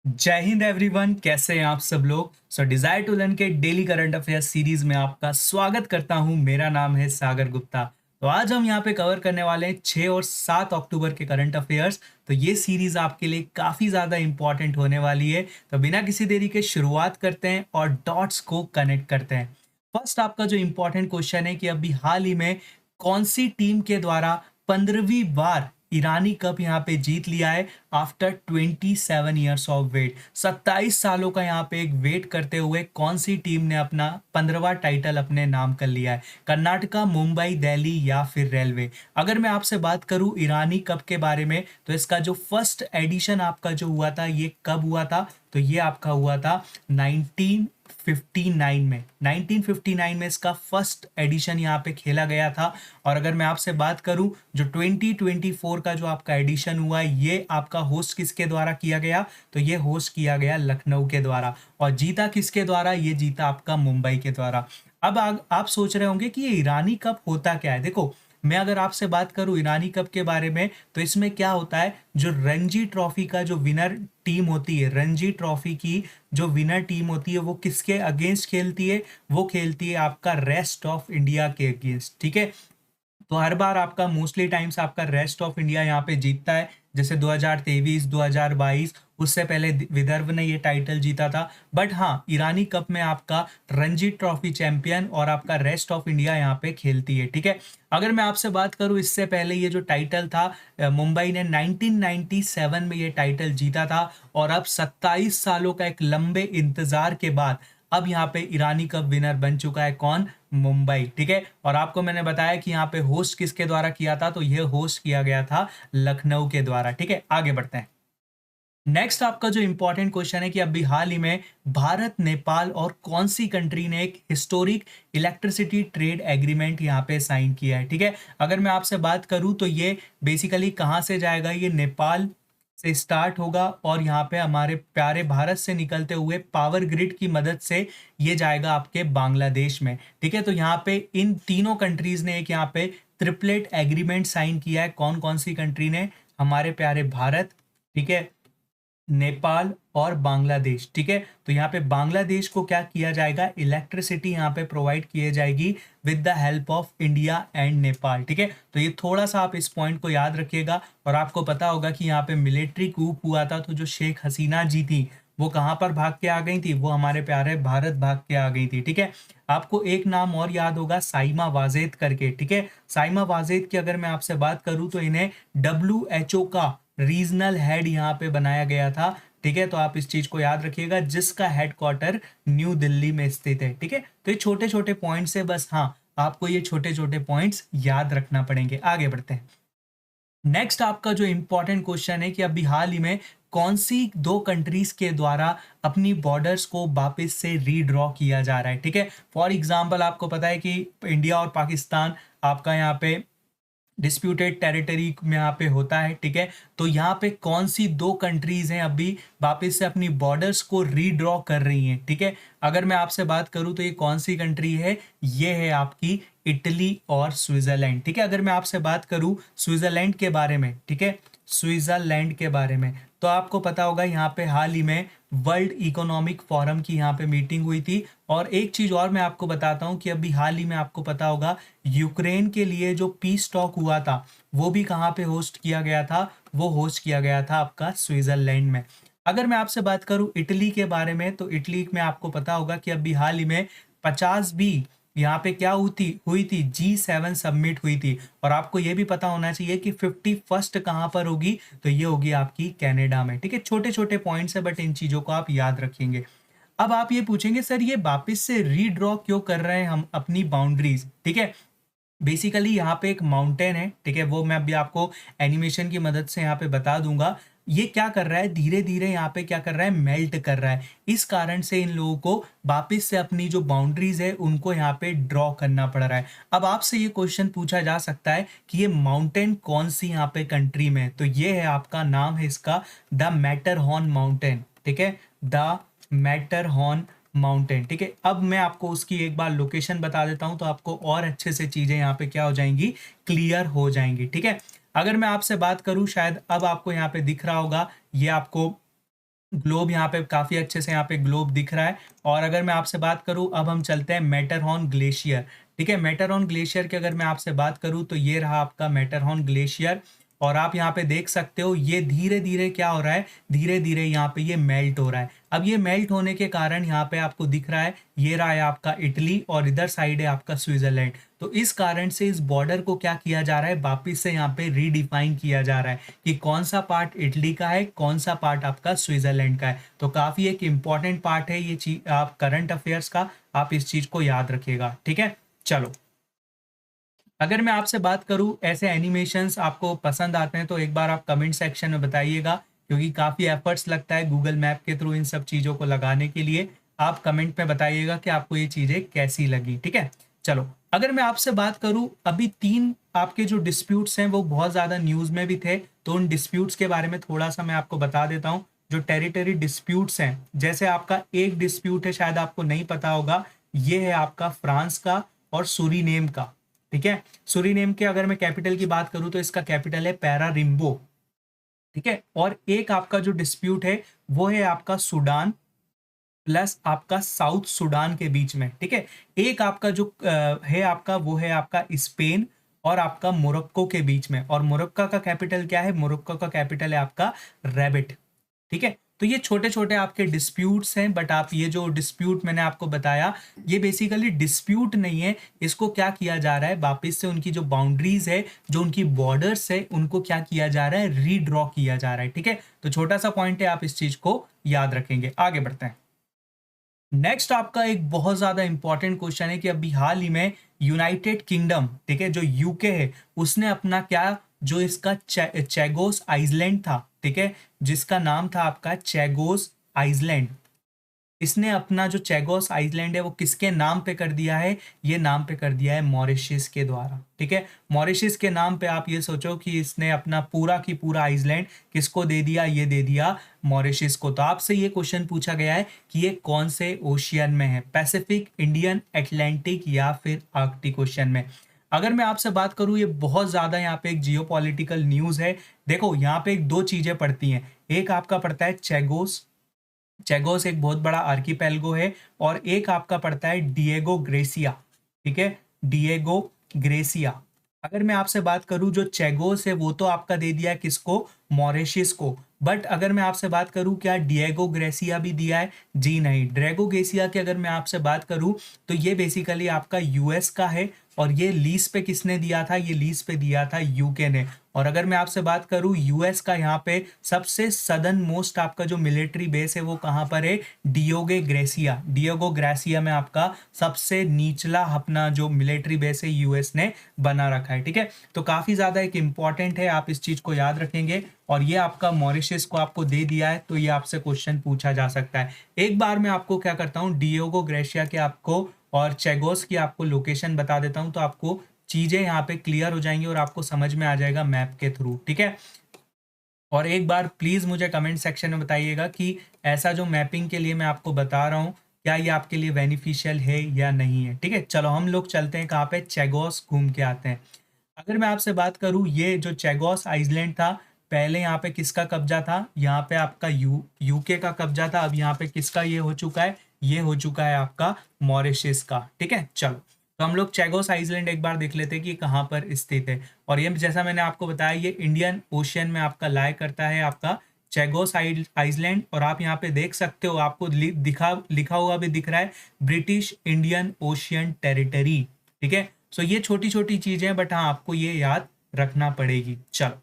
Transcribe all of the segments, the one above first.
जय हिंद एवरीवन, कैसे हैं आप सब लोग। डिजायर टू लर्न के डेली करंट अफेयर्स सीरीज में आपका स्वागत करता हूं। मेरा नाम है सागर गुप्ता। तो आज हम यहां पे कवर करने वाले हैं 6 और 7 अक्टूबर के करंट अफेयर्स। तो ये सीरीज आपके लिए काफी ज्यादा इंपॉर्टेंट होने वाली है। तो बिना किसी देरी के शुरुआत करते हैं और डॉट्स को कनेक्ट करते हैं। फर्स्ट आपका जो इंपॉर्टेंट क्वेश्चन है कि अभी हाल ही में कौन सी टीम के द्वारा 15वीं बार ईरानी कप यहाँ पे जीत लिया है आफ्टर 27 ईयर्स ऑफ वेट। 27 सालों का यहाँ पे एक वेट करते हुए कौन सी टीम ने अपना 15वां टाइटल अपने नाम कर लिया है। कर्नाटका, मुंबई, दिल्ली या फिर रेलवे। अगर मैं आपसे बात करूं ईरानी कप के बारे में तो इसका जो फर्स्ट एडिशन आपका जो हुआ था ये कब हुआ था, तो ये आपका हुआ था 1959 में। 1959 में इसका फर्स्ट एडिशन यहाँ पे खेला गया था। और अगर मैं आपसे बात करूं जो 2024 का जो आपका एडिशन हुआ है ये आपका होस्ट किसके द्वारा किया गया, तो ये होस्ट किया गया लखनऊ के द्वारा। और जीता किसके द्वारा, ये जीता आपका मुंबई के द्वारा। अब आप सोच रहे होंगे कि ये ईरानी कप होता क्या है। देखो, मैं अगर आपसे बात करूं ईरानी कप के बारे में तो इसमें क्या होता है, जो रणजी ट्रॉफी का जो विनर टीम होती है, रणजी ट्रॉफी की जो विनर टीम होती है वो किसके अगेंस्ट खेलती है, वो खेलती है आपका रेस्ट ऑफ इंडिया के अगेंस्ट। ठीक है, तो हर बार आपका मोस्टली टाइम्स आपका रेस्ट ऑफ इंडिया यहाँ पे जीतता है। जैसे 2023, 2022, उससे पहले विदर्भ ने ये टाइटल जीता था। बट हाँ, ईरानी कप में आपका रणजी ट्रॉफी चैंपियन और आपका रेस्ट ऑफ इंडिया यहाँ पे खेलती है। ठीक है, अगर मैं आपसे बात करूं इससे पहले ये जो टाइटल था मुंबई ने 1997 में ये टाइटल जीता था। और अब 27 सालों का एक लंबे इंतजार के बाद अब यहाँ पे ईरानी कप विनर बन चुका है कौन, मुंबई। ठीक है, और आपको मैंने बताया कि यहाँ पे होस्ट किसके द्वारा किया था, तो ये होस्ट किया गया था लखनऊ के द्वारा। ठीक है, आगे बढ़ते हैं। नेक्स्ट आपका जो इंपॉर्टेंट क्वेश्चन है कि अभी हाल ही में भारत, नेपाल और कौन सी कंट्री ने एक हिस्टोरिक इलेक्ट्रिसिटी ट्रेड एग्रीमेंट यहाँ पे साइन किया है। ठीक है, अगर मैं आपसे बात करूं तो ये बेसिकली कहाँ से जाएगा, ये नेपाल से स्टार्ट होगा और यहाँ पे हमारे प्यारे भारत से निकलते हुए पावर ग्रिड की मदद से ये जाएगा आपके बांग्लादेश में। ठीक है, तो यहाँ पे इन तीनों कंट्रीज ने एक यहाँ पे ट्रिपलेट एग्रीमेंट साइन किया है। कौन कौन सी कंट्री ने, हमारे प्यारे भारत, ठीक है, नेपाल और बांग्लादेश। ठीक है, तो यहाँ पे बांग्लादेश को क्या किया जाएगा, इलेक्ट्रिसिटी यहाँ पे प्रोवाइड किए जाएगी with the help of India and Nepal. ठीक है, तो ये थोड़ा सा आप इस पॉइंट को याद रखिएगा। और आपको पता होगा कि यहाँ पे मिलिट्री कूप हुआ था, तो जो शेख हसीना जी थी वो कहाँ पर भाग के आ गई थी, वो हमारे प्यारे भारत भाग के आ गई थी। ठीक है, आपको एक नाम और याद होगा, साइमा वाजेद करके। ठीक है, साइमा वाजेद की अगर मैं आपसे बात करूं तो इन्हें WHO का रीजनल हेड यहाँ पे बनाया गया था। ठीक है, तो आप इस चीज को याद रखिएगा, जिसका हेडक्वार्टर न्यू दिल्ली में स्थित है। ठीक है, तो ये छोटे छोटे पॉइंट्स है बस, हाँ आपको ये छोटे छोटे पॉइंट्स याद रखना पड़ेंगे। आगे बढ़ते हैं। नेक्स्ट आपका जो इंपॉर्टेंट क्वेश्चन है कि अभी हाल ही में कौन सी दो कंट्रीज के द्वारा अपनी बॉर्डर्स को वापस से रीड्रॉ किया जा रहा है। ठीक है, फॉर एग्जांपल आपको पता है कि इंडिया और पाकिस्तान आपका यहाँ पे डिस्प्यूटेड टेरिटरी में यहाँ पे होता है। ठीक है, तो यहाँ पे कौन सी दो कंट्रीज हैं अभी वापस से अपनी बॉर्डर्स को रीड्रॉ कर रही हैं। ठीक है, अगर मैं आपसे बात करूँ तो ये कौन सी कंट्री है, ये है आपकी इटली और स्विट्जरलैंड। ठीक है, अगर मैं आपसे बात करूँ स्विट्जरलैंड के बारे में, ठीक है, स्विट्जरलैंड के बारे में, तो आपको पता होगा यहाँ पे हाल ही में वर्ल्ड इकोनॉमिक फोरम की यहाँ पे मीटिंग हुई थी। और एक चीज और मैं आपको बताता हूँ कि अभी हाल ही में आपको पता होगा यूक्रेन के लिए जो पीस टॉक हुआ था वो भी कहाँ पे होस्ट किया गया था, वो होस्ट किया गया था आपका स्विट्जरलैंड में। अगर मैं आपसे बात करूं इटली के बारे में तो इटली में आपको पता होगा कि अभी हाल ही में 50 भी यहाँ पे क्या हुई थी G7 सबमिट हुई थी। और आपको ये भी पता होना चाहिए कि 51st कहाँ पर होगी, तो ये होगी आपकी कनाडा में। ठीक है, छोटे छोटे पॉइंट्स है बट इन चीजों को आप याद रखेंगे। अब आप ये पूछेंगे सर ये वापस से रीड्रॉ क्यों कर रहे हैं हम अपनी बाउंड्रीज। ठीक है, बेसिकली यहाँ पे एक माउंटेन है। ठीक है, वो मैं अभी आपको एनिमेशन की मदद से यहाँ पे बता दूंगा। ये क्या कर रहा है, धीरे धीरे यहाँ पे क्या कर रहा है, मेल्ट कर रहा है। इस कारण से इन लोगों को वापस से अपनी जो बाउंड्रीज है उनको यहाँ पे ड्रॉ करना पड़ रहा है। अब आपसे ये क्वेश्चन पूछा जा सकता है कि ये माउंटेन कौन सी यहाँ पे कंट्री में है, तो ये है आपका नाम है इसका द मैटरहॉर्न माउंटेन। ठीक है, द मैटरहॉर्न माउंटेन। ठीक है, अब मैं आपको उसकी एक बार लोकेशन बता देता हूं तो आपको और अच्छे से चीजें यहाँ पे क्या हो जाएंगी, क्लियर हो जाएंगी। ठीक है, अगर मैं आपसे बात करूं, शायद अब आपको यहाँ पे दिख रहा होगा, ये आपको ग्लोब यहाँ पे काफ़ी अच्छे से यहाँ पे ग्लोब दिख रहा है। और अगर मैं आपसे बात करूँ, अब हम चलते हैं मैटरहॉर्न ग्लेशियर। ठीक है, मैटरहॉर्न ग्लेशियर की अगर मैं आपसे बात करूँ तो ये रहा आपका मैटरहॉर्न ग्लेशियर। और आप यहाँ पे देख सकते हो ये धीरे धीरे क्या हो रहा है, धीरे धीरे यहाँ पे ये मेल्ट हो रहा है। अब ये मेल्ट होने के कारण यहाँ पे आपको दिख रहा है, ये रहा है आपका इटली और इधर साइड है आपका स्विट्जरलैंड। तो इस कारण से इस बॉर्डर को क्या किया जा रहा है, वापिस से यहाँ पे रीडिफाइन किया जा रहा है कि कौन सा पार्ट इटली का है, कौन सा पार्ट आपका स्विट्जरलैंड का है। तो काफी एक इंपॉर्टेंट पार्ट है ये चीज, आप करंट अफेयर्स का आप इस चीज को याद रखिएगा। ठीक है, चलो अगर मैं आपसे बात करूं ऐसे एनिमेशंस आपको पसंद आते हैं तो एक बार आप कमेंट सेक्शन में बताइएगा, क्योंकि काफ़ी एफर्ट्स लगता है गूगल मैप के थ्रू इन सब चीज़ों को लगाने के लिए। आप कमेंट में बताइएगा कि आपको ये चीज़ें कैसी लगी। ठीक है, चलो अगर मैं आपसे बात करूं, अभी 3 आपके जो डिस्प्यूट्स हैं वो बहुत ज़्यादा न्यूज़ में भी थे, तो उन डिस्प्यूट्स के बारे में थोड़ा सा मैं आपको बता देता हूँ। जो टेरिटरी डिस्प्यूट्स हैं, जैसे आपका एक डिस्प्यूट है, शायद आपको नहीं पता होगा, ये है आपका फ्रांस का और सूरीनेम का। ठीक है, सूरीनेम के अगर मैं कैपिटल की बात करूं तो इसका कैपिटल है पैरारिम्बो। ठीक है, और एक आपका जो डिस्प्यूट है वो है आपका सूडान प्लस आपका साउथ सूडान के बीच में। ठीक है, एक आपका जो है आपका वो है आपका स्पेन और आपका मोरक्को के बीच में। और मोरक्को का कैपिटल क्या है, मोरक्को का कैपिटल है आपका रैबिट। ठीक है, तो ये छोटे छोटे आपके डिस्प्यूट्स हैं, बट आप ये जो डिस्प्यूट मैंने आपको बताया ये बेसिकली डिस्प्यूट नहीं है। इसको क्या किया जा रहा है, वापिस से उनकी जो बाउंड्रीज है, जो उनकी बॉर्डर्स है, उनको क्या किया जा रहा है, रीड्रॉ किया जा रहा है। ठीक है, तो छोटा सा पॉइंट है, आप इस चीज को याद रखेंगे। आगे बढ़ते हैं। नेक्स्ट आपका एक बहुत ज्यादा इंपॉर्टेंट क्वेश्चन है कि अभी हाल ही में यूनाइटेड किंगडम, ठीक है, जो यूके है, उसने अपना क्या, जो इसका चैगोस आइसलैंड था, ठीक है, जिसका नाम था आपका चैगोस आइसलैंड, इसने अपना जो चैगोस आइसलैंड है वो किसके नाम पे कर दिया है, ये नाम पे कर दिया है मॉरिशस के द्वारा। ठीक है, मॉरिशस के नाम पे आप ये सोचो कि इसने अपना पूरा की पूरा आइसलैंड किसको दे दिया, ये दे दिया मॉरिशस को। तो आपसे ये क्वेश्चन पूछा गया है कि ये कौन से ओशियन में है, पैसिफिक, इंडियन, अटलांटिक या फिर आर्कटिक ओशियन में। अगर मैं आपसे बात करूं, ये बहुत ज्यादा यहाँ पे एक जियोपॉलिटिकल न्यूज है। देखो यहाँ पे एक दो चीजें पड़ती हैं, एक आपका पड़ता है चैगोस, चैगोस एक बहुत बड़ा आर्कीपेल्गो है, और एक आपका पड़ता है डिएगो ग्रेसिया। ठीक है, डिएगो ग्रेसिया। अगर मैं आपसे बात करूं, जो चैगोस है वो तो आपका दे दिया है किसको, मॉरिशस को, बट अगर मैं आपसे बात करूं क्या डिएगो ग्रेसिया भी दिया है, जी नहीं। डिएगो ग्रेसिया की अगर मैं आपसे बात करूं तो ये बेसिकली आपका यूएस का है, और ये लीज पे किसने दिया था, ये लीज पे दिया था यूके ने। और अगर मैं आपसे बात करूं यूएस का, यहाँ पे सबसे सदर्न मोस्ट आपका जो मिलिट्री बेस है वो कहाँ पर है, डियोगे ग्रेसिया, डियोगो ग्रेसिया में आपका सबसे निचला अपना जो मिलिट्री बेस है यूएस ने बना रखा है। ठीक है, तो काफी ज्यादा एक इंपॉर्टेंट है, आप इस चीज को याद रखेंगे। और ये आपका मॉरिशस को आपको दे दिया है, तो ये आपसे क्वेश्चन पूछा जा सकता है। एक बार मैं आपको क्या करता हूँ, डियोगो ग्रेसिया के आपको और चैगोस की आपको लोकेशन बता देता हूं, तो आपको चीजें यहाँ पे क्लियर हो जाएंगी और आपको समझ में आ जाएगा मैप के थ्रू। ठीक है, और एक बार प्लीज मुझे कमेंट सेक्शन में बताइएगा कि ऐसा जो मैपिंग के लिए मैं आपको बता रहा हूँ, क्या ये आपके लिए बेनिफिशियल है या नहीं है। ठीक है, चलो हम लोग चलते हैं कहाँ पे, चैगोस घूम के आते हैं। अगर मैं आपसे बात करूँ, ये जो चैगोस आइसलैंड था, पहले यहाँ पे किसका कब्जा था, यहाँ पे आपका यूके का कब्जा था। अब यहाँ पे किसका ये हो चुका है, ये हो चुका है आपका मॉरिशस का। ठीक है, चलो तो हम लोग चैगोस आइसलैंड एक बार देख लेते हैं कि कहाँ पर स्थित है। और ये जैसा मैंने आपको बताया, ये इंडियन ओशियन में आपका लाय करता है आपका चैगोस आइसलैंड। और आप यहाँ पे देख सकते हो, आपको लिखा हुआ भी दिख रहा है, ब्रिटिश इंडियन ओशियन टेरिटरी। ठीक है, सो ये छोटी छोटी चीजें, बट हाँ आपको ये याद रखना पड़ेगी। चलो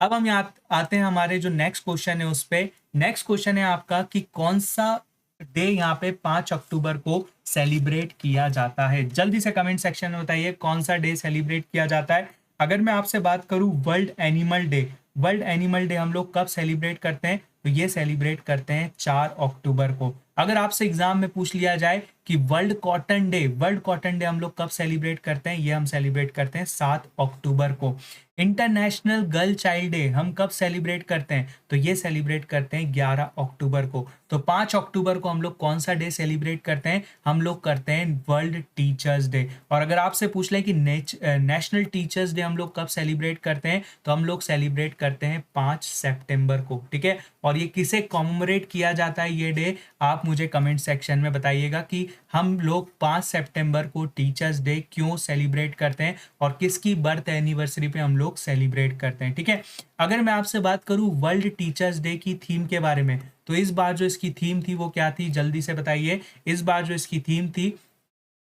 अब हम यहाँ आते हैं हमारे जो नेक्स्ट क्वेश्चन है उस पे। नेक्स्ट क्वेश्चन है आपका कि कौन सा डे यहाँ पे 5 अक्टूबर को सेलिब्रेट किया जाता है। जल्दी से कमेंट सेक्शन में बताइए कौन सा डे सेलिब्रेट किया जाता है। अगर मैं आपसे बात करूं, world animal day, world animal day हम लोग कब सेलिब्रेट करते हैं, तो ये सेलिब्रेट करते हैं 4 अक्टूबर को। अगर आपसे एग्जाम में पूछ लिया जाए कि वर्ल्ड कॉटन डे हम लोग कब सेलिब्रेट करते हैं, ये हम सेलिब्रेट करते हैं 7 अक्टूबर को। इंटरनेशनल गर्ल चाइल्ड डे हम कब सेलिब्रेट करते हैं, तो ये सेलिब्रेट करते हैं 11 अक्टूबर को। तो 5 अक्टूबर को हम लोग कौन सा डे सेलिब्रेट करते हैं, हम लोग करते हैं वर्ल्ड टीचर्स डे। और अगर आपसे पूछ लें कि नेशनल टीचर्स डे हम लोग कब सेलिब्रेट करते हैं, तो हम लोग सेलिब्रेट करते हैं 5 सितंबर को, ठीक है। और ये किसे कॉमेमोरेट किया जाता है ये डे, आप मुझे कमेंट सेक्शन में बताइएगा कि हम लोग 5 सितंबर को टीचर्स डे क्यों सेलिब्रेट करते हैं और किसकी बर्थ एनिवर्सरी पे हम लोग सेलिब्रेट करते हैं, ठीक है। अगर मैं आपसे बात करूं वर्ल्ड टीचर्स डे की थीम के बारे में, तो इस बार जो इसकी थीम थी वो क्या थी, जल्दी से बताइए। इस बार जो इसकी थीम थी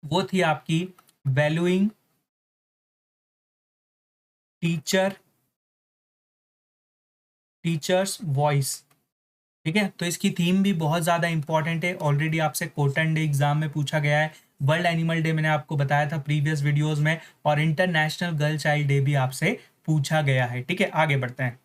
वो थी आपकी वैल्यूइंग टीचर्स वॉइस, ठीक है। तो इसकी थीम भी बहुत ज़्यादा इंपॉर्टेंट है, ऑलरेडी आपसे कॉटन डे एग्जाम में पूछा गया है, वर्ल्ड एनिमल डे मैंने आपको बताया था प्रीवियस वीडियोस में, और इंटरनेशनल गर्ल चाइल्ड डे भी आपसे पूछा गया है, ठीक है। आगे बढ़ते हैं।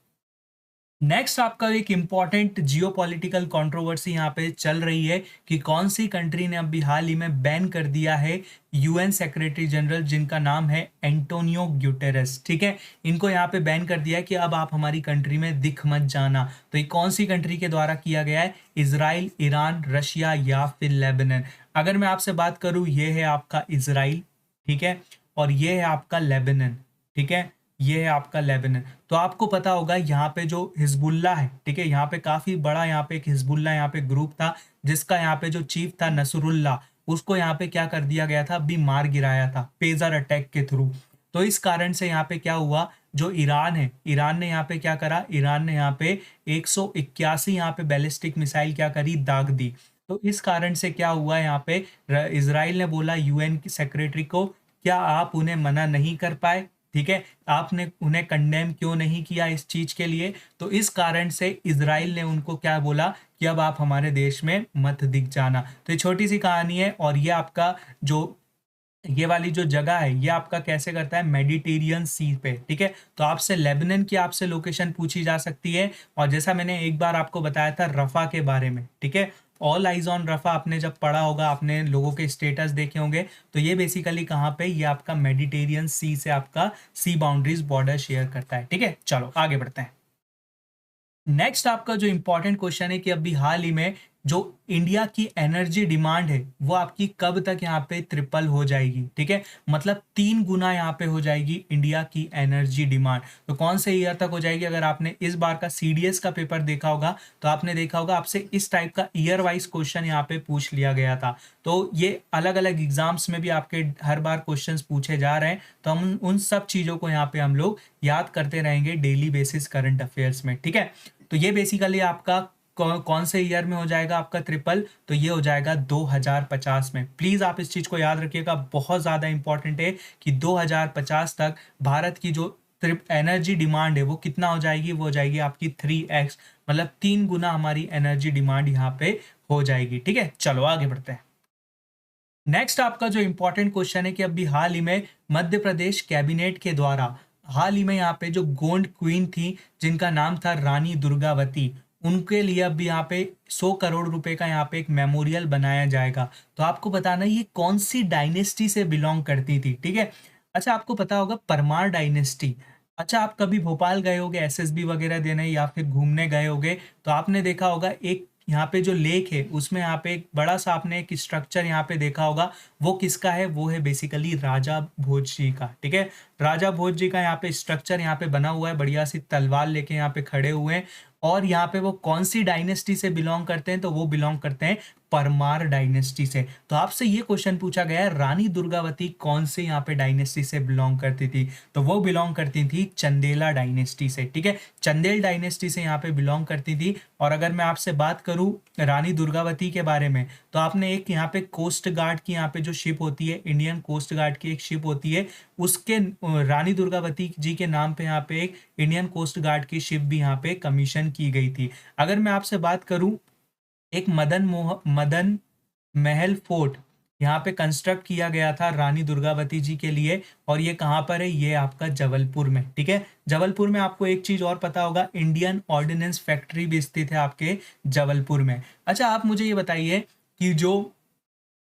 नेक्स्ट आपका एक इंपॉर्टेंट जियोपॉलिटिकल कंट्रोवर्सी यहाँ पे चल रही है कि कौन सी कंट्री ने अभी हाल ही में बैन कर दिया है यूएन सेक्रेटरी जनरल, जिनका नाम है एंटोनियो ग्यूटेरेस, ठीक है। इनको यहाँ पे बैन कर दिया है कि अब आप हमारी कंट्री में दिख मत जाना। तो ये कौन सी कंट्री के द्वारा किया गया है, इजराइल, ईरान, रशिया या फिर लेबनान। अगर मैं आपसे बात करूँ, ये है आपका इजराइल, ठीक है, और ये है आपका लेबनान, ठीक है, ये है आपका लेबनान। तो आपको पता होगा यहाँ पे जो हिजबुल्ला है, ठीक है, यहाँ पे काफी बड़ा यहाँ पे एक हिजबुल्ला यहाँ पे ग्रुप था, जिसका यहाँ पे जो चीफ था नसरुल्ला, उसको यहाँ पे क्या कर दिया गया था, अभी मार गिराया था पेजर अटैक के थ्रू। तो इस कारण से यहाँ पे क्या हुआ, जो ईरान है, ईरान ने यहाँ पे क्या करा, ईरान ने यहाँ पे 181 यहाँ पे बैलिस्टिक मिसाइल क्या करी, दाग दी। तो इस कारण से क्या हुआ यहाँ पे, इसराइल ने बोला यूएन की सेक्रेटरी को, क्या आप उन्हें मना नहीं कर पाए, ठीक है, आपने उन्हें कंडेम क्यों नहीं किया इस चीज के लिए। तो इस कारण से इजराइल ने उनको क्या बोला कि अब आप हमारे देश में मत दिख जाना। तो ये छोटी सी कहानी है, और ये आपका जो ये वाली जो जगह है ये आपका कैसे करता है, मेडिटेरियन सी पे, ठीक है। तो आपसे लेबनान की आपसे लोकेशन पूछी जा सकती है, और जैसा मैंने एक बार आपको बताया था रफा के बारे में, ठीक है, ऑल आइज ऑन रफा आपने जब पढ़ा होगा, आपने लोगों के स्टेटस देखे होंगे, तो ये बेसिकली कहाँ पे, ये आपका मेडिटेरियन सी से आपका सी बाउंड्रीज बॉर्डर शेयर करता है, ठीक है। चलो आगे बढ़ते हैं। नेक्स्ट आपका जो इंपॉर्टेंट क्वेश्चन है कि अभी हाल ही में जो इंडिया की एनर्जी डिमांड है वो आपकी कब तक यहाँ पे ट्रिपल हो जाएगी, ठीक है, मतलब 3 गुना यहाँ पे हो जाएगी इंडिया की एनर्जी डिमांड। तो कौन से ईयर तक हो जाएगी, अगर आपने इस बार का सीडीएस का पेपर देखा होगा तो आपने देखा होगा आपसे इस टाइप का ईयर वाइज क्वेश्चन यहाँ पे पूछ लिया गया था। तो ये अलग अलग एग्जाम्स में भी आपके हर बार क्वेश्चन पूछे जा रहे हैं, तो हम उन सब चीजों को यहाँ पे हम लोग याद करते रहेंगे डेली बेसिस करंट अफेयर्स में, ठीक है। तो ये बेसिकली आपका कौन से ईयर में हो जाएगा आपका ट्रिपल, तो ये हो जाएगा 2050 में। प्लीज आप इस चीज को याद रखिएगा, बहुत ज्यादा इंपॉर्टेंट है कि 2050 तक भारत की जो एनर्जी डिमांड है वो कितना हो जाएगी, वो हो जाएगी आपकी 3x, मतलब 3 गुना हमारी एनर्जी डिमांड यहाँ पे हो जाएगी, ठीक है। चलो आगे बढ़ते हैं। नेक्स्ट आपका जो इंपॉर्टेंट क्वेश्चन है कि अभी हाल ही में मध्य प्रदेश कैबिनेट के द्वारा हाल ही में यहाँ पे जो गोंड क्वीन थी जिनका नाम था रानी दुर्गावती, उनके लिए अभी यहाँ पे 100 करोड़ रुपए का यहाँ पे एक मेमोरियल बनाया जाएगा। तो आपको बताना ये कौन सी डायनेस्टी से बिलोंग करती थी, ठीक है। अच्छा, आपको पता होगा परमार डायनेस्टी। अच्छा, आप कभी भोपाल गए होगे एसएसबी वगैरह देने या फिर घूमने गए होगे, तो आपने देखा होगा एक यहाँ पे जो लेक है उसमें यहाँ पे एक बड़ा सा आपने एक स्ट्रक्चर यहाँ पे देखा होगा, वो किसका है, वो है बेसिकली राजा भोज जी का, ठीक है। राजा भोज जी का यहाँ पे स्ट्रक्चर यहाँ पे बना हुआ है, बढ़िया सी तलवार लेके यहाँ पे खड़े हुए हैं, और यहाँ पे वो कौन सी डायनेस्टी से बिलोंग करते हैं, तो वो बिलोंग करते हैं परमार डायनेस्टी से। तो आपसे ये क्वेश्चन पूछा गया है रानी दुर्गावती कौन से यहाँ पे डायनेस्टी से बिलोंग करती थी, तो वो बिलोंग करती थी चंदेला डायनेस्टी से, ठीक है, चंदेल डायनेस्टी से यहाँ पे बिलोंग करती थी। और अगर मैं आपसे बात करूँ रानी दुर्गावती के बारे में, तो आपने एक यहाँ पे कोस्ट गार्ड की यहाँ पे जो शिप होती है, इंडियन कोस्ट गार्ड की एक शिप होती है, उसके रानी दुर्गावती जी के नाम पे यहाँ पे एक इंडियन कोस्ट गार्ड की शिप भी यहाँ पे कमीशन की गई थी। अगर मैं आपसे बात करूं एक मदन महल फोर्ट, यहाँ पे कंस्ट्रक्ट किया गया था रानी दुर्गावती जी के लिए, और ये कहाँ पर है, ये आपका जबलपुर में। ठीक है, जबलपुर में आपको एक चीज और पता होगा, इंडियन ऑर्डिनेंस फैक्ट्री भी स्थित है आपके जबलपुर में। अच्छा, आप मुझे ये बताइए कि जो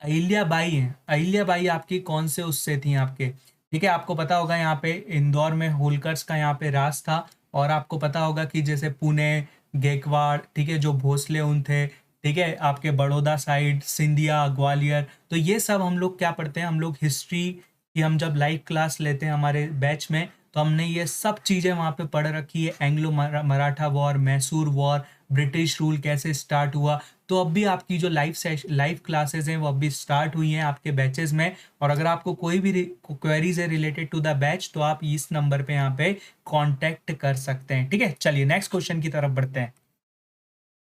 अहिल्याबाई हैं, अहिल्याबाई आपकी कौन से उससे थी आपके? ठीक है, आपको पता होगा यहाँ पे इंदौर में होलकर्स का यहाँ पे राज था, और आपको पता होगा कि जैसे पुणे, गेकवाड़, ठीक है, जो भोसले उन थे, ठीक है, आपके बड़ौदा साइड, सिंधिया, ग्वालियर, तो ये सब हम लोग क्या पढ़ते हैं, हम लोग हिस्ट्री की हम जब लाइव क्लास लेते हैं हमारे बैच में, तो हमने ये सब चीज़ें वहाँ पे पढ़ रखी है, Anglo Maratha war, Mysore war, British rule कैसे स्टार्ट हुआ। तो अब भी आपकी जो लाइव क्लासेस हैं वो अभी स्टार्ट हुई हैं आपके बैचेस में, और अगर आपको कोई भी क्वेरीज है रिलेटेड टू द बैच, तो आप इस नंबर पे यहाँ पे कांटेक्ट कर सकते हैं। ठीक है, चलिए नेक्स्ट क्वेश्चन की तरफ बढ़ते हैं।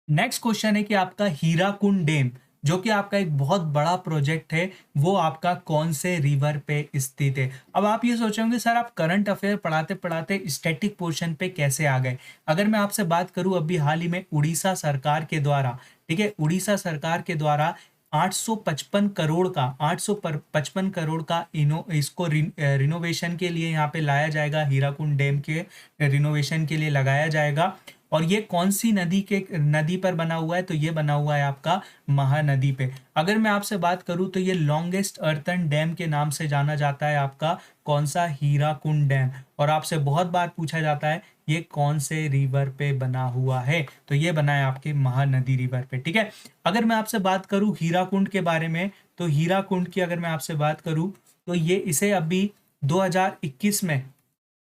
नेक्स्ट क्वेश्चन है कि आपका हीराकुंड डैम, जो कि आपका एक बहुत बड़ा प्रोजेक्ट है, वो आपका कौन से रिवर पे स्थित है? अब आप ये सोचेंगे सर आप करंट अफेयर पढ़ाते पढ़ाते स्टैटिक पोर्शन पे कैसे आ गए? अगर मैं आपसे बात करूं, अभी हाल ही में उड़ीसा सरकार के द्वारा, ठीक है, उड़ीसा सरकार के द्वारा 855 करोड़ का 855 करोड़ का इसको रिनोवेशन के लिए यहाँ पे लाया जाएगा, हीराकुंड डैम के रिनोवेशन के लिए लगाया जाएगा। और ये कौन सी नदी पर बना हुआ है? तो ये बना हुआ है आपका महानदी पे। अगर मैं आपसे बात करूं तो ये लॉन्गेस्ट अर्थन डैम के नाम से जाना जाता है आपका कौन सा? हीराकुंड डैम। और आपसे बहुत बार पूछा जाता है ये कौन से रिवर पे बना हुआ है? तो ये बना है आपके महानदी रिवर पे। ठीक है, अगर मैं आपसे बात करूं हीराकुंड के बारे में, तो हीराकुंड की अगर मैं आपसे बात करूं, तो ये इसे अभी 2021 में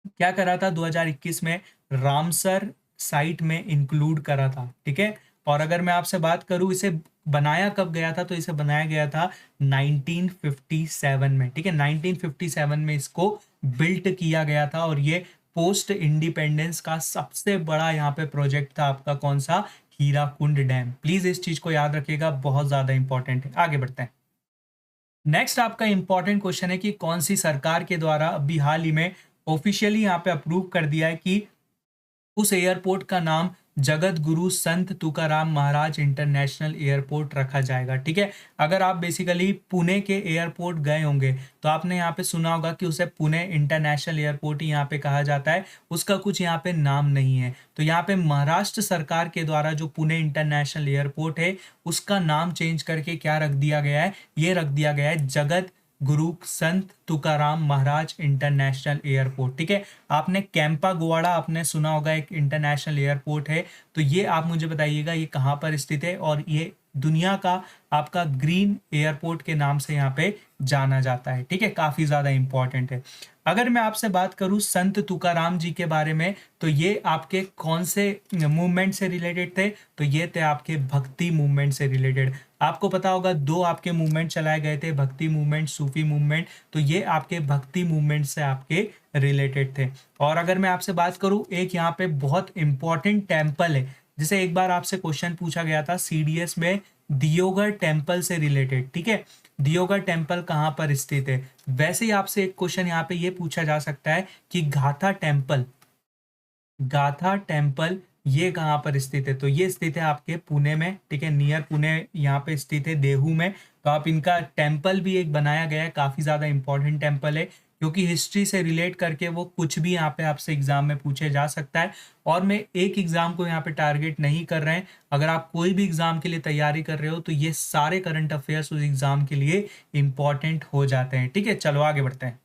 क्या करा था, 2021 में रामसर साइट में इंक्लूड करा था। ठीक है, और अगर मैं आपसे बात करूं इसे बनाया कब गया था, तो इसे बनाया गया था 1957 में। ठीक है, 1957 में इसको बिल्ट किया गया था, और ये पोस्ट इंडिपेंडेंस का सबसे बड़ा यहाँ पे प्रोजेक्ट था आपका कौन सा? हीराकुंड डैम। प्लीज इस चीज को याद रखिएगा, बहुत ज्यादा इंपॉर्टेंट है। आगे बढ़ते हैं। नेक्स्ट आपका इंपॉर्टेंट क्वेश्चन है कि कौन सी सरकार के द्वारा अभी हाल ही में ऑफिशियली यहाँ पे अप्रूव कर दिया है कि उस एयरपोर्ट का नाम जगत गुरु संत तुकाराम महाराज इंटरनेशनल एयरपोर्ट रखा जाएगा। ठीक है, अगर आप बेसिकली पुणे के एयरपोर्ट गए होंगे, तो आपने यहाँ पे सुना होगा कि उसे पुणे इंटरनेशनल एयरपोर्ट ही यहाँ पे कहा जाता है, उसका कुछ यहाँ पे नाम नहीं है। तो यहाँ पे महाराष्ट्र सरकार के द्वारा जो पुणे इंटरनेशनल एयरपोर्ट है, उसका नाम चेंज करके क्या रख दिया गया है? ये रख दिया गया है जगत गुरु संत तुकाराम महाराज इंटरनेशनल एयरपोर्ट। ठीक है, आपने कैंपा गोवाड़ा आपने सुना होगा, एक इंटरनेशनल एयरपोर्ट है, तो ये आप मुझे बताइएगा ये कहाँ पर स्थित है, और ये दुनिया का आपका ग्रीन एयरपोर्ट के नाम से यहाँ पे जाना जाता है। ठीक है, काफी ज्यादा इंपॉर्टेंट है। अगर मैं आपसे बात करूं संत तुकाराम जी के बारे में, तो ये आपके कौन से मूवमेंट से रिलेटेड थे? तो ये थे आपके भक्ति मूवमेंट से रिलेटेड। आपको पता होगा दो आपके मूवमेंट चलाए गए थे, भक्ति मूवमेंट, सूफी मूवमेंट, तो ये आपके भक्ति मूवमेंट से आपके रिलेटेड थे। और अगर मैं आपसे बात करूं, एक यहाँ पे बहुत इंपॉर्टेंट टेम्पल है, जिसे एक बार आपसे क्वेश्चन पूछा गया था सीडीएस में, दियोगढ़ टेम्पल से रिलेटेड। ठीक है, दियोगढ़ टेम्पल कहाँ पर स्थित है? वैसे ही आपसे एक क्वेश्चन यहाँ पे ये पूछा जा सकता है कि गाथा टेम्पल ये कहाँ पर स्थित है? तो ये स्थित है आपके पुणे में। ठीक है, नियर पुणे यहाँ पे स्थित है, देहू में। तो आप इनका टेम्पल भी एक बनाया गया है, काफी ज्यादा इंपॉर्टेंट टेम्पल है, क्योंकि हिस्ट्री से रिलेट करके वो कुछ भी यहाँ पे आपसे एग्जाम में पूछे जा सकता है। और मैं एक एग्जाम को यहाँ पे टारगेट नहीं कर रहे हैं, अगर आप कोई भी एग्जाम के लिए तैयारी कर रहे हो, तो ये सारे करंट अफेयर्स उस एग्जाम के लिए इंपॉर्टेंट हो जाते हैं। ठीक है, चलो आगे बढ़ते हैं।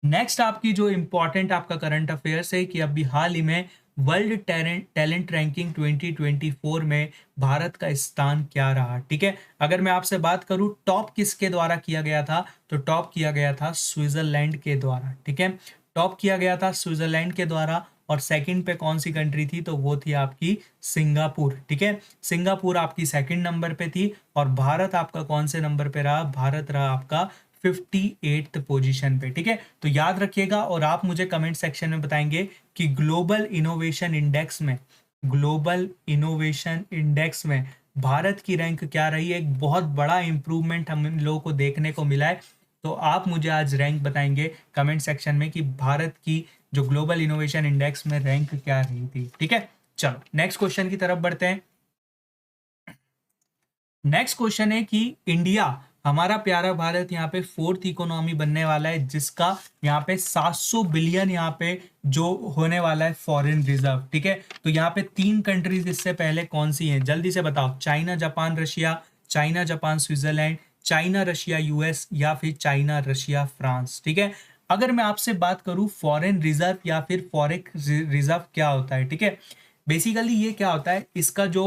नेक्स्ट आपकी जो इंपॉर्टेंट आपका करंट अफेयर्स है कि अभी हाल ही में वर्ल्ड टैलेंट रैंकिंग 2024 में भारत का स्थान क्या रहा? ठीक है, अगर मैं आपसे बात करूं टॉप किसके द्वारा किया गया था, तो टॉप किया गया था स्विट्जरलैंड के द्वारा। ठीक है, टॉप किया गया था स्विट्जरलैंड के द्वारा, और सेकंड पे कौन सी कंट्री थी? तो वो थी आपकी सिंगापुर। ठीक है, सिंगापुर आपकी सेकंड नंबर पे थी, और भारत आपका कौन से नंबर पे रहा? भारत रहा आपका 58th पोजीशन पे। ठीक है, तो याद रखिएगा, और आप मुझे कमेंट सेक्शन में बताएंगे कि ग्लोबल इनोवेशन इंडेक्स में भारत की रैंक क्या रही है? एक बहुत बड़ा इंप्रूवमेंट हम इन लोगों को देखने को मिला है। तो आप मुझे आज रैंक बताएंगे कमेंट सेक्शन में कि भारत की जो ग्लोबल इनोवेशन इंडेक्स में रैंक क्या रही थी। ठीक है, चलो नेक्स्ट क्वेश्चन की तरफ बढ़ते हैं। नेक्स्ट क्वेश्चन है कि इंडिया हमारा प्यारा भारत यहाँ पे फोर्थ इकोनॉमी बनने वाला है, जिसका यहाँ पे 700 बिलियन यहाँ पे जो होने वाला है फॉरेन रिजर्व। ठीक है, तो यहाँ पे 3 कंट्रीज इससे पहले कौन सी हैं, जल्दी से बताओ। China Japan Russia, China Japan Switzerland, China Russia US, या फिर चाइना रशिया फ्रांस। ठीक है, अगर मैं आपसे बात करूं फॉरेन रिजर्व या फिर फॉरेक्स रिजर्व क्या होता है, ठीक है, बेसिकली ये क्या होता है, इसका जो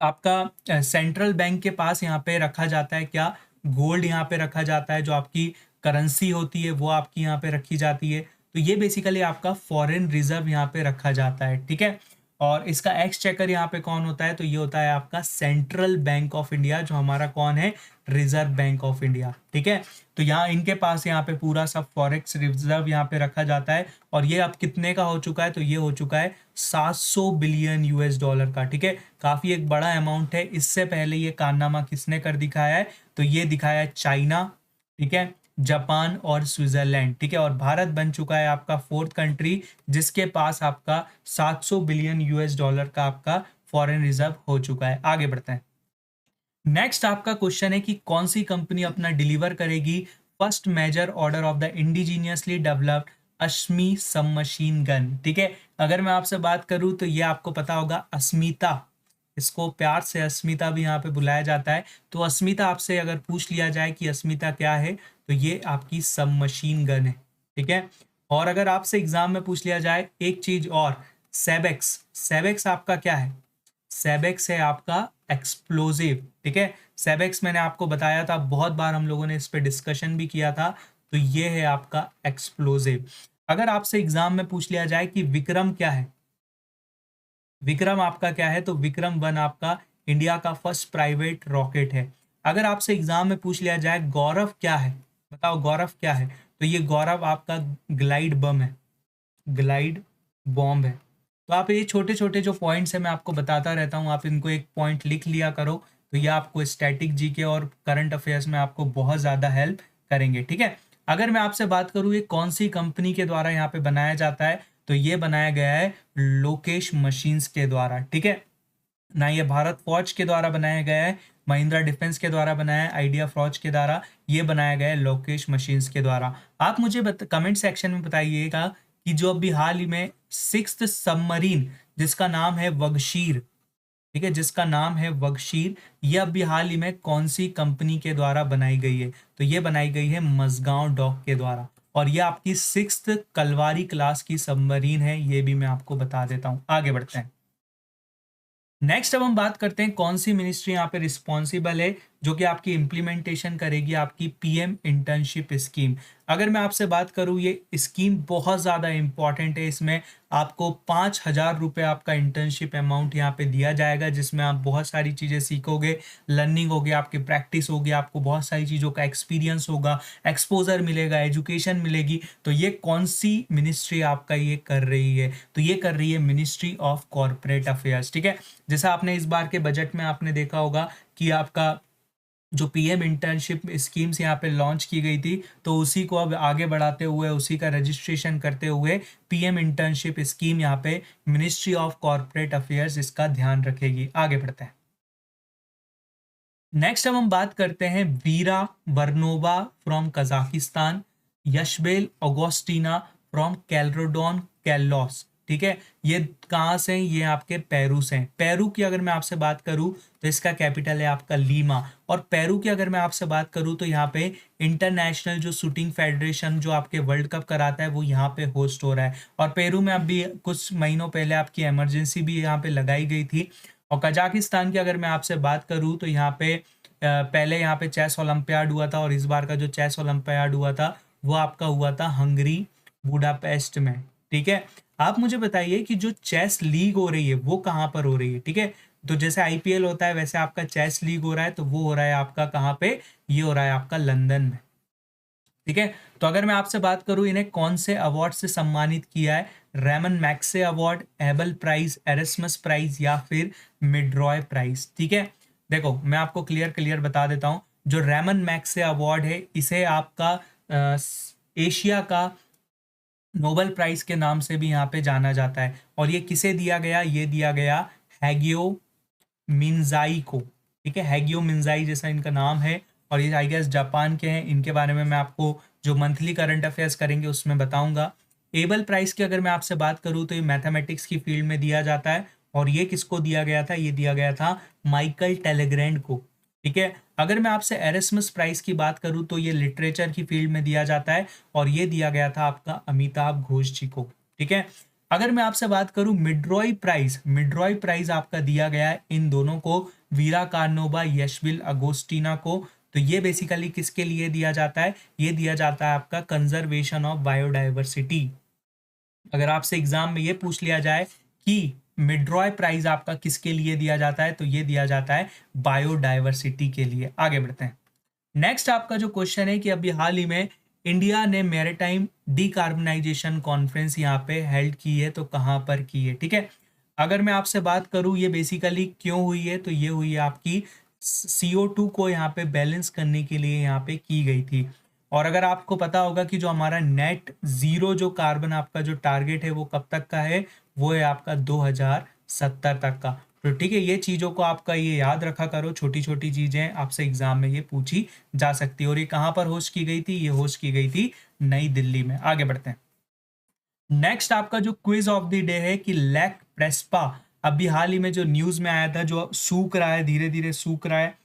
आपका सेंट्रल बैंक के पास यहाँ पे रखा जाता है, क्या, गोल्ड यहाँ पे रखा जाता है, जो आपकी करेंसी होती है वो आपकी यहाँ पे रखी जाती है। तो ये बेसिकली आपका फॉरेन रिजर्व यहाँ पे रखा जाता है। ठीक है, और इसका एक्सचेकर यहाँ पे कौन होता है, तो ये होता है आपका सेंट्रल बैंक ऑफ इंडिया, जो हमारा कौन है, रिजर्व बैंक ऑफ इंडिया। ठीक है, तो यहाँ इनके पास यहाँ पे पूरा सब फॉरेक्स रिजर्व यहाँ पे रखा जाता है, और ये अब कितने का हो चुका है, तो ये हो चुका है 700 बिलियन यूएस डॉलर का। ठीक है, काफी एक बड़ा अमाउंट है। इससे पहले ये कारनामा किसने कर दिखाया है, तो ये दिखाया है चाइना, ठीक है, जापान और स्विट्जरलैंड। ठीक है, और भारत बन चुका है आपका फोर्थ कंट्री, जिसके पास आपका 700 बिलियन यूएस डॉलर का आपका फॉरेन रिजर्व हो चुका है। आगे बढ़ते हैं। नेक्स्ट आपका क्वेश्चन है कि कौन सी कंपनी अपना डिलीवर करेगी first major order of the indigenously developed Asmi submachine gun. ठीक है, अगर मैं आपसे बात करूं तो ये आपको पता होगा अस्मिता, इसको प्यार से अस्मिता भी यहाँ पे बुलाया जाता है। तो अस्मिता आपसे अगर पूछ लिया जाए कि अस्मिता क्या है, तो ये आपकी सबमशीन गन है। ठीक है, और अगर आपसे एग्जाम में पूछ लिया जाए एक चीज और, सेबेक्स, सेबेक्स आपका क्या है, सेबेक्स है आपका एक्सप्लोजिव। ठीक है, सेबेक्स मैंने आपको बताया था, बहुत बार हम लोगों ने इस पे डिस्कशन भी किया था। तो ये है आपका एक्सप्लोजिव। अगर आपसे एग्जाम में पूछ लिया जाए कि विक्रम क्या है, विक्रम आपका क्या है, तो विक्रम 1 आपका इंडिया का फर्स्ट प्राइवेट रॉकेट है। अगर आपसे एग्जाम में पूछ लिया जाए गौरव क्या है, बताओ गौरव क्या है, तो ये गौरव आपका ग्लाइड बम है, ग्लाइड बॉम्ब है। तो आप ये छोटे छोटे जो पॉइंट्स है मैं आपको बताता रहता हूँ, आप इनको एक पॉइंट लिख लिया करो, तो ये आपको स्टैटिक जीके और करंट अफेयर्स में आपको बहुत ज़्यादा हेल्प करेंगे। ठीक है, अगर मैं आपसे बात करूँ ये कौन सी कंपनी के द्वारा यहाँ पे बनाया जाता है, तो ये बनाया गया है लोकेश मशीन्स के द्वारा। ठीक है ना, ये भारत फौज के द्वारा बनाया गया है, महिंद्रा डिफेंस के द्वारा बनाया है, आइडिया फौज के द्वारा ये बनाया गया है, लोकेश मशीन्स के द्वारा। आप मुझे कमेंट सेक्शन में बताइएगा कि जो अभी हाल ही में 6th सबमरीन जिसका नाम है वगशीर, ठीक है, जिसका नाम है वगशीर, ये अभी हाल ही में कौन सी कंपनी के द्वारा बनाई गई है, तो ये बनाई गई है मजगांव डॉक के द्वारा। और ये आपकी 6th कलवारी क्लास की सबमरीन है, ये भी मैं आपको बता देता हूँ। आगे बढ़ते हैं। नेक्स्ट अब हम बात करते हैं कौन सी मिनिस्ट्री यहाँ पे रिस्पॉन्सिबल है जो कि आपकी इम्प्लीमेंटेशन करेगी आपकी पीएम इंटर्नशिप स्कीम। अगर मैं आपसे बात करूँ ये स्कीम बहुत ज़्यादा इंपॉर्टेंट है, इसमें आपको 5,000 रुपये आपका इंटर्नशिप अमाउंट यहाँ पे दिया जाएगा, जिसमें आप बहुत सारी चीज़ें सीखोगे, लर्निंग होगी, आपकी प्रैक्टिस होगी, आपको बहुत सारी चीज़ों का एक्सपीरियंस होगा, एक्सपोजर मिलेगा, एजुकेशन मिलेगी। तो ये कौन सी मिनिस्ट्री आपका ये कर रही है, तो ये कर रही है मिनिस्ट्री ऑफ कॉरपोरेट अफेयर्स। ठीक है, जैसा आपने इस बार के बजट में आपने देखा होगा कि आपका जो पीएम इंटर्नशिप स्कीम्स यहाँ पे लॉन्च की गई थी, तो उसी को अब आगे बढ़ाते हुए, उसी का रजिस्ट्रेशन करते हुए पीएम इंटर्नशिप स्कीम यहाँ पे मिनिस्ट्री ऑफ कॉरपोरेट अफेयर्स इसका ध्यान रखेगी। आगे बढ़ते हैं। नेक्स्ट अब हम बात करते हैं वीरा Vernova from Kazakhstan, यशबेल ऑगोस्टिना from कैलरोडोन callus. ठीक है, ये कहाँ से हैं, ये आपके पेरू से हैं। पेरू की अगर मैं आपसे बात करूँ तो इसका कैपिटल है आपका लीमा। और पेरू की अगर मैं आपसे बात करूँ तो यहाँ पे इंटरनेशनल जो शूटिंग फेडरेशन जो आपके वर्ल्ड कप कराता है वो यहाँ पे होस्ट हो रहा है। और पेरू में अभी कुछ महीनों पहले आपकी इमरजेंसी भी यहाँ पे लगाई गई थी। और कजाकिस्तान की अगर मैं आपसे बात करूँ तो यहाँ पे पहले यहाँ पे चेस ओलंपियाड हुआ था, और इस बार का जो चेस ओलंपियाड हुआ था वो आपका हुआ था हंगरी बुडापेस्ट में। ठीक है, आप मुझे बताइए कि जो चेस लीग हो रही है वो कहाँ पर हो रही है। ठीक है, तो जैसे आईपीएल होता है वैसे आपका चेस लीग हो रहा है, तो वो हो रहा है आपका कहाँ पे, ये हो रहा है आपका लंदन में। ठीक है, तो अगर मैं आपसे बात करूं इन्हें कौन से अवार्ड से सम्मानित किया है, Ramon Magsaysay award, Abel prize, Erasmus prize, या फिर मिडरॉय प्राइज। ठीक है, देखो मैं आपको क्लियर क्लियर बता देता हूं, जो रेमन मैक्से अवार्ड है इसे आपका एशिया का नोबेल प्राइज के नाम से भी यहाँ पे जाना जाता है। और ये किसे दिया गया, ये दिया गया हैगियो मिनजाई को। ठीक है, हैगियो मिंजाई जैसा इनका नाम है, और ये आई गेस जापान के हैं। इनके बारे में मैं आपको जो मंथली करंट अफेयर्स करेंगे उसमें बताऊंगा। एबल प्राइज की अगर मैं आपसे बात करूं तो ये मैथमेटिक्स की फील्ड में दिया जाता है, और ये किसको दिया गया था, ये दिया गया था माइकल टेलेग्रैंड को। ठीक है, अगर मैं आपसे एरिस्मस प्राइज की बात करूं तो ये लिटरेचर की फील्ड में दिया जाता है, और ये दिया गया था आपका अमिताभ घोष जी को। ठीक है, अगर मैं आपसे बात करूं मिडरॉय प्राइज, मिडरॉय प्राइज आपका दिया गया है इन दोनों को, वीरा कार्नोबा, यशविल अगोस्टिना को। तो ये बेसिकली किसके लिए दिया जाता है, ये दिया जाता है आपका कंजर्वेशन ऑफ बायोडाइवर्सिटी। अगर आपसे एग्जाम में ये पूछ लिया जाए कि मिडरॉय प्राइज आपका किसके लिए दिया जाता है, तो ये दिया जाता है बायोडाइवर्सिटी के लिए। आगे बढ़ते हैं। नेक्स्ट आपका जो क्वेश्चन है कि अभी हाल ही में इंडिया ने मैरीटाइम डीकार्बनाइजेशन कॉन्फ्रेंस यहाँ पे हेल्ड की है, तो कहाँ पर की है। ठीक है, अगर मैं आपसे बात करूँ ये बेसिकली क्यों हुई है, तो ये हुई है आपकी CO2 को यहाँ पे बैलेंस करने के लिए यहाँ पे की गई थी। और अगर आपको पता होगा कि जो हमारा नेट जीरो जो कार्बन आपका जो टारगेट है वो कब तक का है, वो है आपका 2070 तक का। तो ठीक है, ये चीज़ों को आपका ये याद रखा करो, छोटी छोटी चीज़ें आपसे एग्जाम में ये पूछी जा सकती है। और ये कहाँ पर होस्ट की गई थी, ये होस्ट की गई थी नई दिल्ली में। आगे बढ़ते हैं। नेक्स्ट आपका जो क्विज ऑफ द डे है कि लेक प्रेस्पा अभी हाल ही में जो न्यूज़ में आया था, जो सूख रहा है, धीरे धीरे सूख रहा है,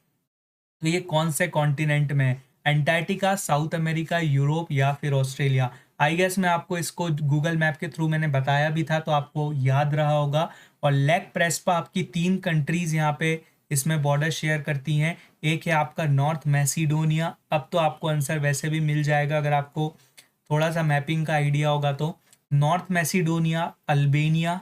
तो ये कौन से कॉन्टिनेंट में है, एंटार्क्टिका, साउथ अमेरिका, यूरोप या फिर ऑस्ट्रेलिया। आई गेस मैं आपको इसको गूगल मैप के थ्रू मैंने बताया भी था, तो आपको याद रहा होगा। और लेक प्रेस्पा आपकी 3 कंट्रीज यहाँ पे इसमें बॉर्डर शेयर करती हैं। एक है आपका नॉर्थ मैसिडोनिया, अब तो आपको आंसर वैसे भी मिल जाएगा अगर आपको थोड़ा सा मैपिंग का आइडिया होगा तो। नॉर्थ मैसिडोनिया, अल्बेनिया,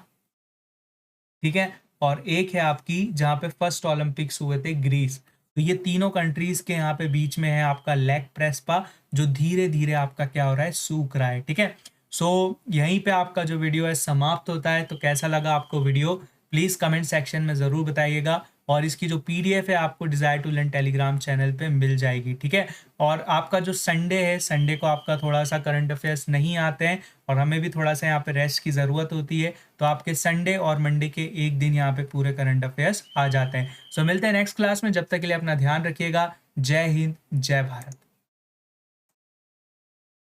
ठीक है, और एक है आपकी जहाँ पे फर्स्ट ओलंपिक्स हुए थे, ग्रीस। तो ये तीनों कंट्रीज के यहाँ पे बीच में है आपका लेक प्रेस्पा, जो धीरे धीरे आपका क्या हो रहा है, सूख रहा है। ठीक है, सो यहीं पे आपका जो वीडियो है समाप्त होता है। तो कैसा लगा आपको वीडियो, प्लीज कमेंट सेक्शन में जरूर बताइएगा। और इसकी जो PDF है आपको desire to learn Telegram channel पे मिल जाएगी। ठीक है, और आपका जो संडे है, संडे को आपका थोड़ा सा करंट अफेयर्स नहीं आते हैं, और हमें भी थोड़ा सा यहाँ पे रेस्ट की ज़रूरत होती है, तो आपके संडे और मंडे के एक दिन यहाँ पे पूरे करंट अफेयर्स आ जाते हैं। सो मिलते हैं नेक्स्ट क्लास में, जब तक के लिए अपना ध्यान रखिएगा। जय हिंद, जय भारत।